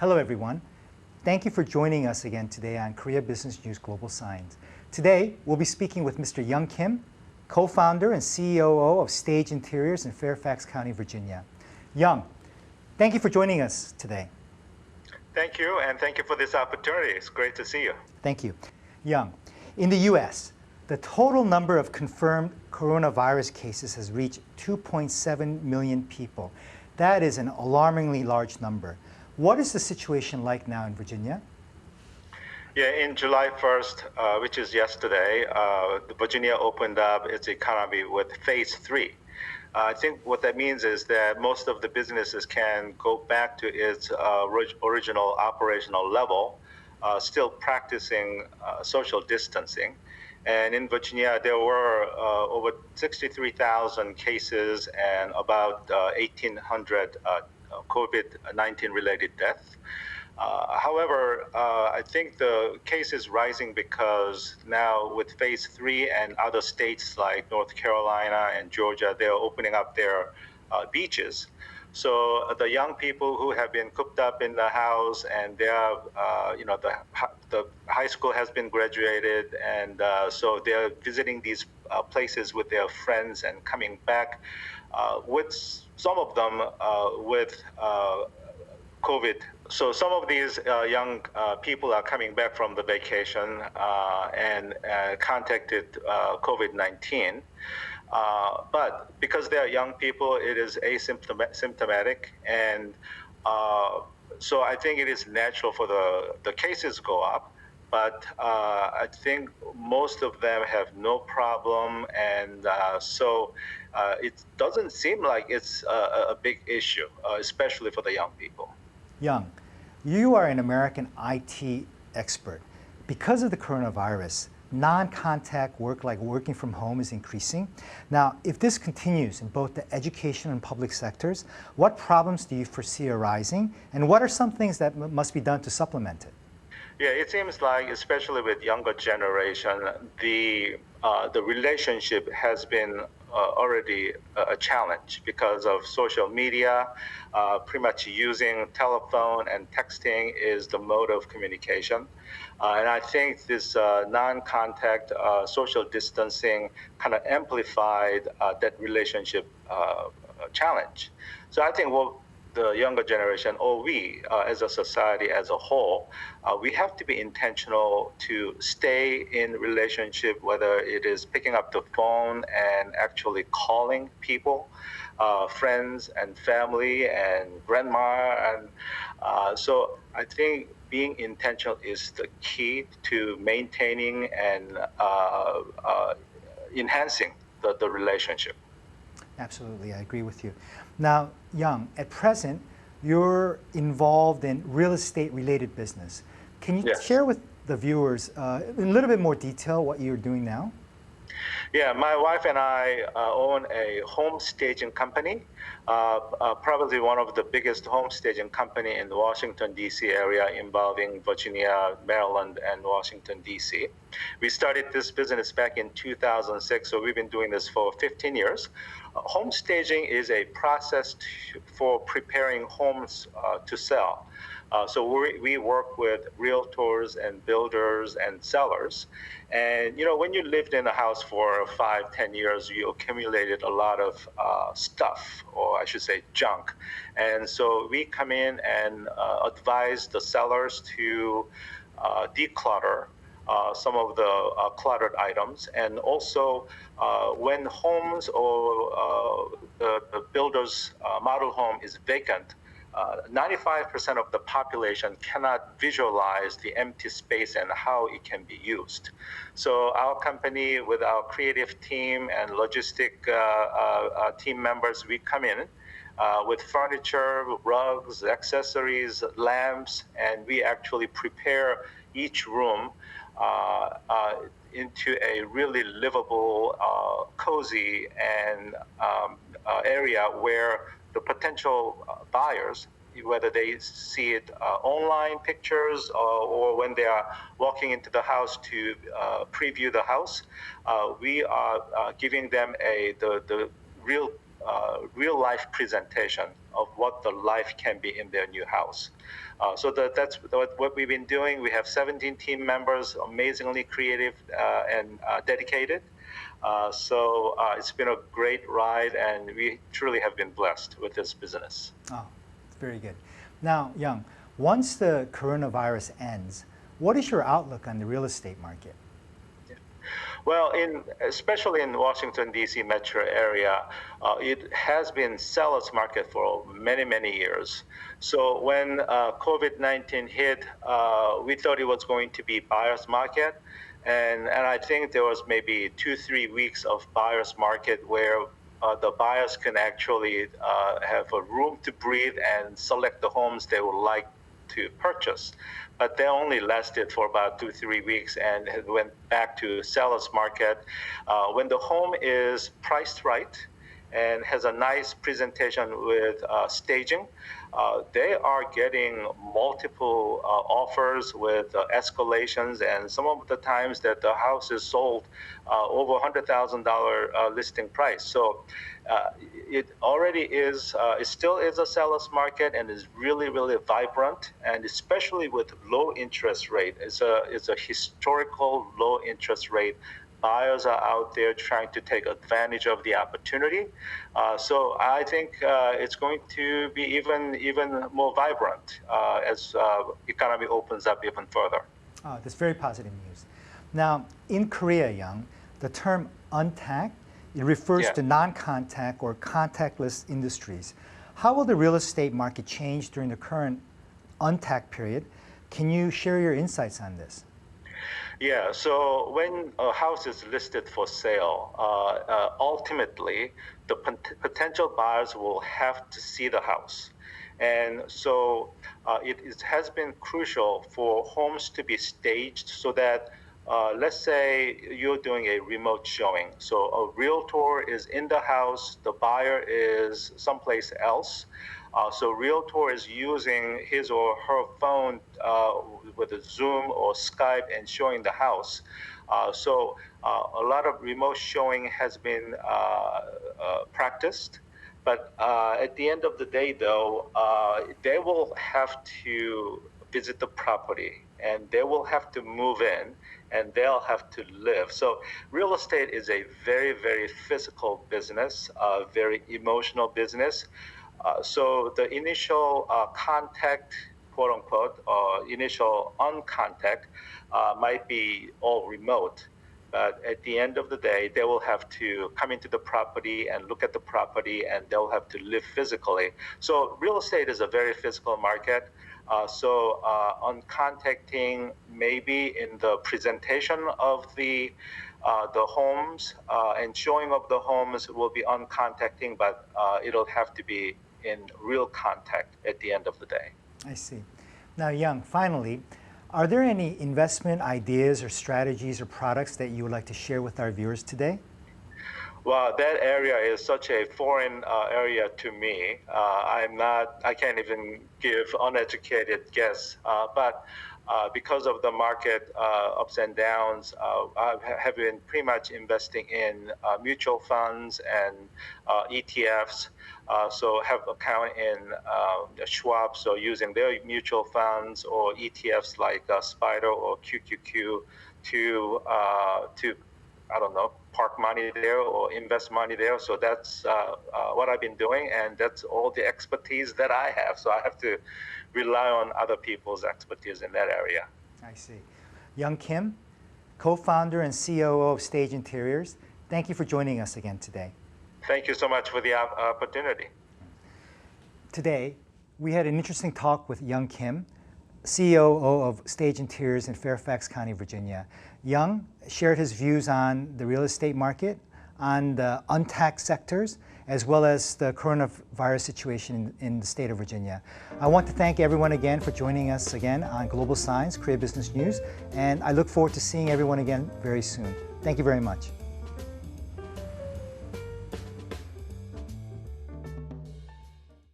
Hello, everyone. Thank you for joining us again today on Korea Business News Global-Signs. Today, we'll be speaking with Mr. Young Kim, co-founder and COO of Stage Interiors in Fairfax County, Virginia. Young, thank you for joining us today. Thank you, and thank you for this opportunity. It's great to see you. Thank you. Young, in the U.S., the total number of confirmed coronavirus cases has reached 2.7 million people. That is an alarmingly large number. What is the situation like now in Virginia? Yeah, in July 1st, which is yesterday, Virginia opened up its economy with phase 3. I think what that means is that most of the businesses can go back to its original operational level, still practicing social distancing. And in Virginia, there were over 63,000 cases and about 1,800 COVID-19 related deaths. However, I think the case is rising because now with phase 3 and other states like North Carolina and Georgia, they're opening up their beaches. So the young people who have been cooped up in the house and they are, the high school has been graduated, and so they're visiting these places with their friends and coming back with some of them with COVID. So some of these young people are coming back from the vacation and contacted COVID-19. But because they are young people, it is asymptomatic. And so I think it is natural for the cases go up. But I think most of them have no problem. And so it doesn't seem like it's a big issue, especially for the young people. Young, you are an American IT expert. Because of the coronavirus, non-contact work like working from home is increasing. Now, if this continues in both the education and public sectors, what problems do you foresee arising, and what are some things that must be done to supplement it? Yeah, it seems like, especially with younger generation, the relationship has been already a challenge because of social media. Pretty much using telephone and texting is the mode of communication. And I think this non-contact social distancing kind of amplified that relationship challenge. So I think the younger generation, or we as a society as a whole, we have to be intentional to stay in relationship, whether it is picking up the phone and actually calling people, friends and family and grandma. And so I think being intentional is the key to maintaining and enhancing the relationship. Absolutely, I agree with you. Now, Young, at present, you're involved in real estate related business. Can you share with the viewers in a little bit more detail what you're doing now? Yeah, my wife and I own a home staging company, probably one of the biggest home staging company in the Washington, D.C. area, involving Virginia, Maryland, and Washington, D.C. We started this business back in 2006, so we've been doing this for 15 years. Home staging is a process for preparing homes to sell. So we work with realtors and builders and sellers. And when you lived in a house for 5-10 years, you accumulated a lot of stuff, or I should say junk. And so we come in and advise the sellers to declutter some of the cluttered items. And also when homes or the builder's model home is vacant, 95% of the population cannot visualize the empty space and how it can be used. So our company, with our creative team and logistic team members, we come in with furniture, rugs, accessories, lamps, and we actually prepare each room into a really livable, cozy, and area where the potential buyers, whether they see it online pictures or when they are walking into the house to preview the house, we are giving them the real real-life presentation of what the life can be in their new house. So that's what we've been doing. We have 17 team members, amazingly creative and dedicated. So it's been a great ride, and we truly have been blessed with this business. Oh, very good. Now, Young, once the coronavirus ends, what is your outlook on the real estate market? Well, especially in Washington, D.C. metro area, it has been seller's market for many, many years. So when COVID-19 hit, we thought it was going to be buyer's market. And I think there was maybe 2-3 weeks of buyer's market where the buyers can actually have a room to breathe and select the homes they would like to purchase. But they only lasted for about 2-3 weeks and it went back to seller's market. When the home is priced right and has a nice presentation with staging, they are getting multiple offers with escalations, and some of the times that the house is sold over $100,000 listing price. So it already is, it still is a seller's market and is really, really vibrant, and especially with low interest rate. It's a historical low interest rate. Buyers are out there trying to take advantage of the opportunity. So I think it's going to be even more vibrant as economy opens up even further. That's very positive news. Now, in Korea, Young, the term untact, it refers to non-contact or contactless industries. How will the real estate market change during the current untact period? Can you share your insights on this? Yeah, so when a house is listed for sale, ultimately, the potential buyers will have to see the house. And so it has been crucial for homes to be staged so that, let's say you're doing a remote showing. So a realtor is in the house, the buyer is someplace else. So realtor is using his or her phone with a Zoom or Skype and showing the house. So a lot of remote showing has been practiced. But at the end of the day, though, they will have to visit the property and they will have to move in and they'll have to live. So real estate is a very, very physical business, very emotional business. So the initial contact, quote unquote, initial uncontact might be all remote. But at the end of the day, they will have to come into the property and look at the property and they'll have to live physically. So real estate is a very physical market. So uncontacting maybe in the presentation of the homes and showing of the homes will be uncontacting, but it'll have to be in real contact at the end of the day. I see. Now, Young, finally, are there any investment ideas or strategies or products that you would like to share with our viewers today? Well, that area is such a foreign area to me. I can't even give uneducated guess, but because of the market ups and downs, I have been pretty much investing in mutual funds and ETFs. So have account in Schwab, so using their mutual funds or ETFs like Spider or QQQ to I don't know, park money there or invest money there. So that's what I've been doing, and that's all the expertise that I have. So I have to rely on other people's expertise in that area. I see. Young Kim, co-founder and COO of Stage Interiors, thank you for joining us again today. Thank you so much for the opportunity. Today, we had an interesting talk with Young Kim, COO of Stage Interiors in Fairfax County, Virginia. Young shared his views on the real estate market, on the untaxed sectors, as well as the coronavirus situation in the state of Virginia. I want to thank everyone again for joining us again on Global Signs, Korea Business News, and I look forward to seeing everyone again very soon. Thank you very much.